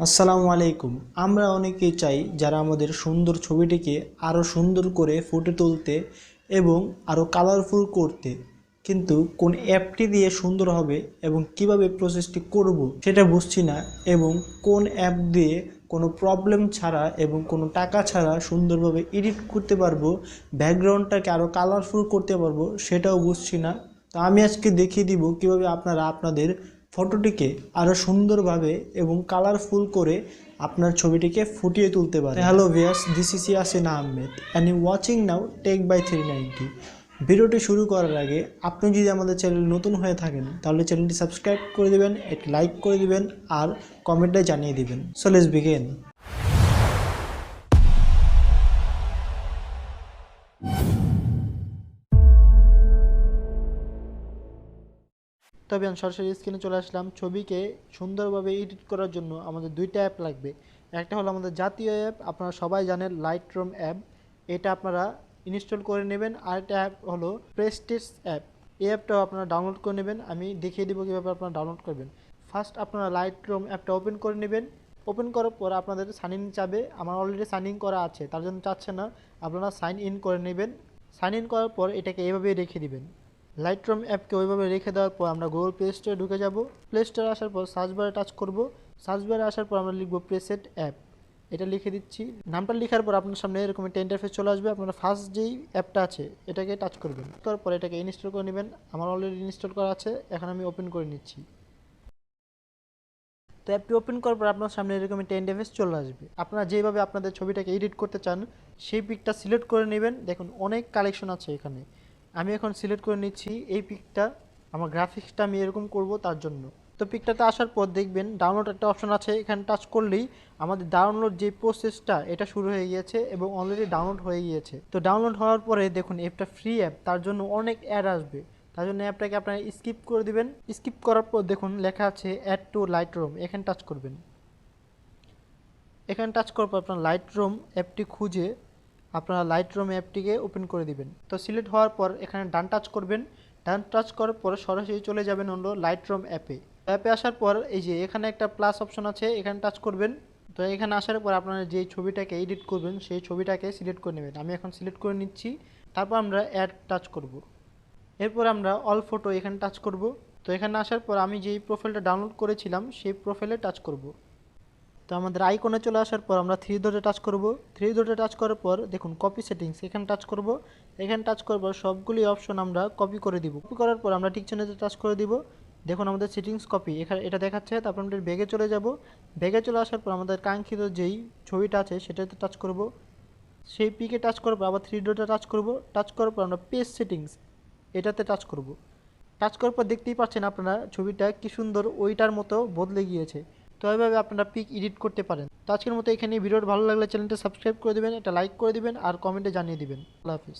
আসসালামু আলাইকুম। আমরা অনেকেই চাই যারা আমাদের সুন্দর ছবিটিকে আরও সুন্দর করে ফুটে তুলতে এবং আরও কালারফুল করতে, কিন্তু কোন অ্যাপটি দিয়ে সুন্দর হবে এবং কিভাবে প্রসেসটি করব সেটা বুঝছি না, এবং কোন অ্যাপ দিয়ে কোনো প্রবলেম ছাড়া এবং কোনো টাকা ছাড়া সুন্দরভাবে এডিট করতে পারবো, ব্যাকগ্রাউন্ডটাকে আরও কালারফুল করতে পারবো সেটাও বুঝছি না। তো আমি আজকে দেখিয়ে দিব কিভাবে আপনারা আপনাদের ফটোটিকে আরও সুন্দরভাবে এবং কালারফুল করে আপনার ছবিটিকে ফুটিয়ে তুলতে পারেন। Hello viewers, this is Yasin Ahmed and you watching now tech by 390। ভিডিওটি শুরু করার আগে আপনি যদি আমাদের চ্যানেল নতুন হয়ে থাকেন তাহলে চ্যানেলটি সাবস্ক্রাইব করে দিবেন, একটি লাইক করে দিবেন আর কমেন্টে জানিয়ে দিবেন। So let's begin. তবে আমি সরাসরি স্ক্রিনে চলে আসলাম। ছবিকে সুন্দরভাবে এডিট করার জন্য আমাদের দুইটা অ্যাপ লাগবে। একটা হলো আমাদের জাতীয় অ্যাপ, আপনারা সবাই জানেন লাইটরুম অ্যাপ, এটা আপনারা ইনস্টল করে নেবেন। আরেকটা অ্যাপ হলো প্রেস্টিজ অ্যাপ, এই অ্যাপটাও আপনারা ডাউনলোড করে নেবেন। আমি দেখিয়ে দেবো কীভাবে আপনারা ডাউনলোড করবেন। ফার্স্ট আপনারা লাইটরুম অ্যাপটা ওপেন করে নেবেন। ওপেন করার পর আপনাদের সাইন ইন চাবে। আমার অলরেডি সাইন ইন করা আছে, তার জন্য চাচ্ছে না, আপনারা সাইন ইন করে নেবেন। সাইন ইন করার পর এটাকে এভাবেই রেখে দিবেন। লাইটরুম অ্যাপকে ওইভাবে রেখে দেওয়ার পর আমরা গুগল প্লে স্টোরে ঢুকে যাব। প্লে স্টোরে আসার পর সার্চ বারে টাচ করব। সার্চ বারে আসার পর আমরা লিখব প্রেসেট অ্যাপ, এটা লিখে দিচ্ছি। নামটা লেখার পর আপনার সামনে এরকম একটা ইন্টারফেস চলে আসবে। আপনারা ফার্স্ট যেই অ্যাপটা আছে এটাকে টাচ করবেন, তারপর এটাকে ইনস্টল করে নেবেন। আমার অলরেডি ইনস্টল করা আছে, এখন আমি ওপেন করে নিচ্ছি। তো অ্যাপটি ওপেন করার পর আপনার সামনে এরকম একটা ইন্টারফেস চলে আসবে। আপনারা যেভাবে আপনাদের ছবিটাকে এডিট করতে চান সেই পিকটা সিলেক্ট করে নেবেন। দেখুন অনেক কালেকশন আছে এখানে। আমি এখন সিলেক্ট করে নিচ্ছি এই পিকটা, আমার গ্রাফিক্সটা আমি এরকম করব তার জন্য। তো পিকটাতে আসার পর দেখবেন ডাউনলোড একটা অপশন আছে, এখানে টাচ করলেই আমাদের ডাউনলোড যে প্রসেসটা এটা শুরু হয়ে গিয়েছে এবং অলরেডি ডাউনলোড হয়ে গিয়েছে। তো ডাউনলোড হওয়ার পরে দেখুন অ্যাপটা ফ্রি অ্যাপ, তার জন্য অনেক অ্যাড আসবে, তার জন্য অ্যাপটাকে আপনারা স্কিপ করে দিবেন। স্কিপ করার পর দেখুন লেখা আছে অ্যাড টু লাইটরুম, এখানে টাচ করবেন। এখানে টাচ করার পর আপনার লাইটরুম অ্যাপটি খুঁজে আপনারা লাইটরুম অ্যাপটিকে ওপেন করে দিবেন। তো সিলেক্ট হওয়ার পর এখানে ডান টাচ করবেন। ডান টাচ করার পর সরাসরি চলে যাবেন হলো লাইটরুম অ্যাপে। অ্যাপে আসার পর এই যে এখানে একটা প্লাস অপশন আছে, এখানে টাচ করবেন। তো এখানে আসার পর আপনারা যেই ছবিটাকে এডিট করবেন সেই ছবিটাকে সিলেক্ট করে নেবেন। আমি এখন সিলেক্ট করে নিচ্ছি। তারপর আমরা অ্যাড টাচ করব। এরপর আমরা অল ফটো এখানে টাচ করব। তো এখানে আসার পর আমি যেই প্রোফাইলটা ডাউনলোড করেছিলাম সেই প্রোফাইলে টাচ করব। তো আমাদের আইকনে চলে আসার পর আমরা থ্রি ডটে টাচ করব। থ্রি ডটে টাচ করার পর দেখুন কপি সেটিংস, এখানে টাচ করব। এখানে টাচ করার পর সবগুলি অপশন আমরা কপি করে দিব। কপি করার পর আমরা টিক চিহ্নতে টাচ করে দিব। দেখুন আমাদের সেটিংস কপি এখানে এটা দেখাচ্ছে। তারপর আমরা ব্যাগে চলে যাব। ব্যাগে চলে আসার পর আমাদের কাঙ্ক্ষিত যেই ছবিটা আছে সেটাতে টাচ করব। সেই পিকে টাচ করব, আবার থ্রি ডটে টাচ করব। টাচ করার পর আমরা পেজ সেটিংস এটাতে টাচ করব। টাচ করার পর দেখতেই পাচ্ছেন আপনারা ছবিটা কি সুন্দর ওইটার মতো বদলে গিয়েছে। তো এইভাবে আপনারা পিক এডিট করতে পারেন। তো আজকের মতো এখানে ভিডিওটা ভালো লাগলে চ্যানেলটা সাবস্ক্রাইব করে দেবেন, একটা লাইক করে দিবেন আর কমেন্টে জানিয়ে দিবেন। আল্লাহ হাফিজ।